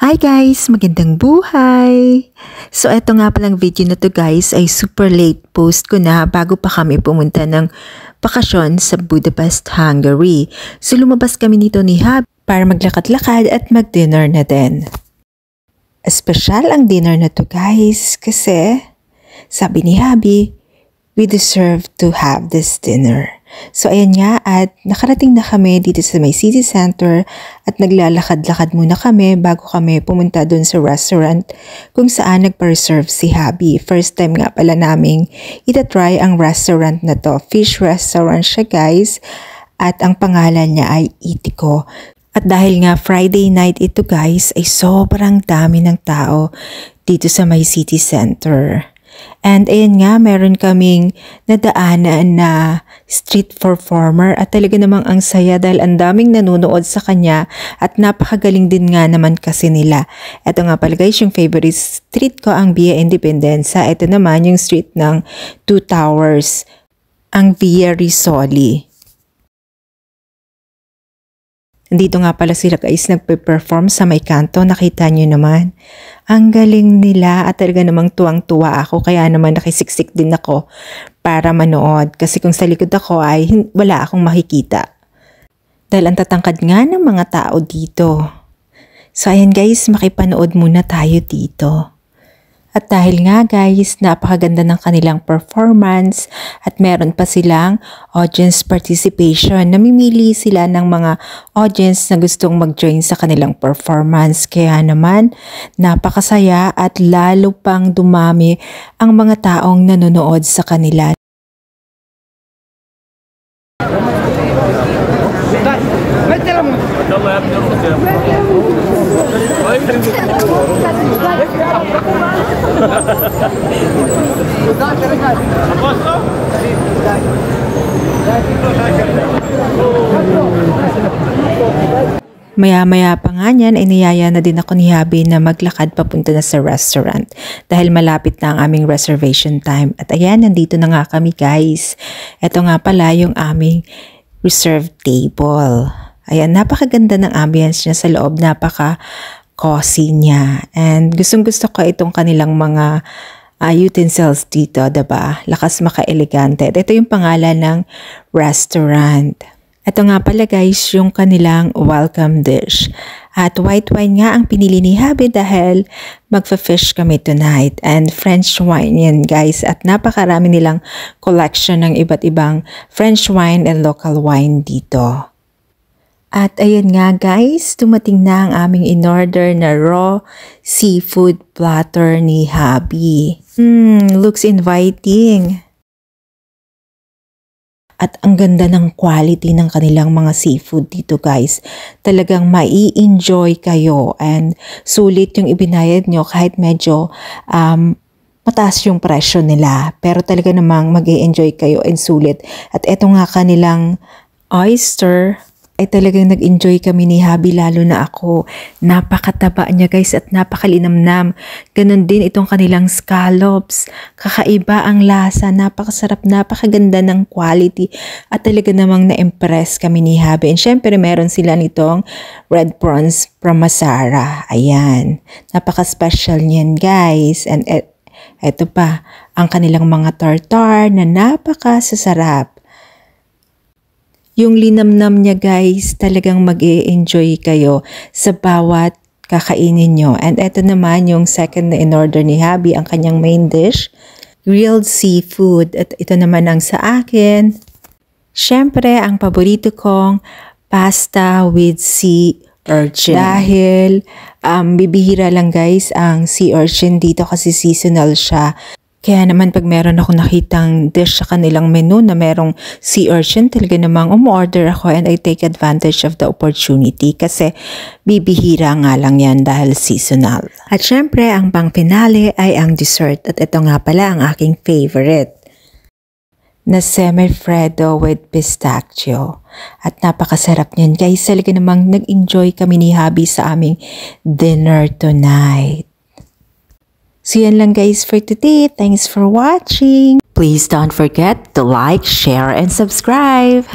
Hi guys! Magandang buhay! So eto nga palang video na to guys ay super late post ko na bago pa kami pumunta ng bakasyon sa Budapest, Hungary. So lumabas kami nito ni Habi para maglakad-lakad at mag-dinner na din. Espesyal ang dinner na to guys kasi sabi ni Habi, we deserve to have this dinner. So ayan nga at nakarating na kami dito sa may city center at naglalakad-lakad muna kami bago kami pumunta dun sa restaurant kung saan nagpa-reserve si Habi. First time nga pala naming itatry ang restaurant na to. Fish restaurant siya guys at ang pangalan niya ay Itiko. At dahil nga Friday night ito guys ay sobrang dami ng tao dito sa may city center. And ayan nga, meron kaming nadaanan na street performer at talaga namang ang saya dahil ang daming nanonood sa kanya at napakagaling din nga naman kasi nila. Ito nga pala guys, yung favorite street ko ang Via Independencia. Ito naman yung street ng Two Towers, ang Via Risoli. Dito nga pala sila guys nagpe-perform sa may kanto. Nakita nyo naman. Ang galing nila at talaga namang tuwang-tuwa ako. Kaya naman nakisiksik din ako para manood. Kasi kung sa likod ako ay wala akong makikita. Dahil ang tatangkad nga ng mga tao dito. So ayan guys, makipanood muna tayo dito. At dahil nga guys, napakaganda ng kanilang performance at meron pa silang audience participation. Namimili sila ng mga audience na gustong mag-join sa kanilang performance. Kaya naman, napakasaya at lalo pang dumami ang mga taong nanonood sa kanila. Maya-maya pa nga niyan ay niyaya na din ako ni Habi na maglakad papunta na sa restaurant dahil malapit na ang aming reservation time. At ayan, nandito na nga kami guys. Ito nga pala yung aming reserved table. Ayan, napakaganda ng ambience niya sa loob, napaka-cozy niya. And gustong-gusto ko itong kanilang mga utensils dito, diba? Lakas maka-elegante. Ito yung pangalan ng restaurant. Ito nga pala guys, yung kanilang welcome dish. At white wine nga ang pinili ni Habi dahil magfa-fish kami tonight. And French wine yan guys. At napakarami nilang collection ng iba't ibang French wine and local wine dito. At ayan nga guys, dumating na ang aming in-order na raw seafood platter ni Habi. Looks inviting. At ang ganda ng quality ng kanilang mga seafood dito guys. Talagang mai-enjoy kayo and sulit yung ibinayad nyo kahit medyo mataas yung presyo nila. Pero talaga namang mag-i-enjoy kayo and sulit. At eto nga kanilang oyster. Ay talagang nag-enjoy kami ni Habi lalo na ako. Napakataba niya guys at napakalinamnam. Ganon din itong kanilang scallops. Kakaiba ang lasa, napakasarap, napakaganda ng quality. At talaga namang na-impress kami ni Habi. And syempre meron sila nitong red prawns from Masara. Ayan, napaka-special niyan guys. And eto pa, ang kanilang mga tartar na napakasasarap. Yung linamnam niya guys, talagang mag-e-enjoy kayo sa bawat kakainin nyo. And eto naman yung second na in-order ni Habi, ang kanyang main dish, grilled seafood. At ito naman ang sa akin. Siyempre, ang paborito kong pasta with sea urchin. Dahil bibihira lang guys ang sea urchin dito kasi seasonal siya. Kaya naman pag meron ako nakitang dish sa kanilang menu na merong sea urchin, talaga namang umorder ako and I take advantage of the opportunity kasi bibihira nga lang yan dahil seasonal. At syempre, ang pang finale ay ang dessert at ito nga pala ang aking favorite na semi-freddo with pistachio. At napakasarap niyan guys, talaga namang nag-enjoy kami ni Habi sa aming dinner tonight. So yan lang guys for today. Thanks for watching. Please don't forget to like, share, and subscribe.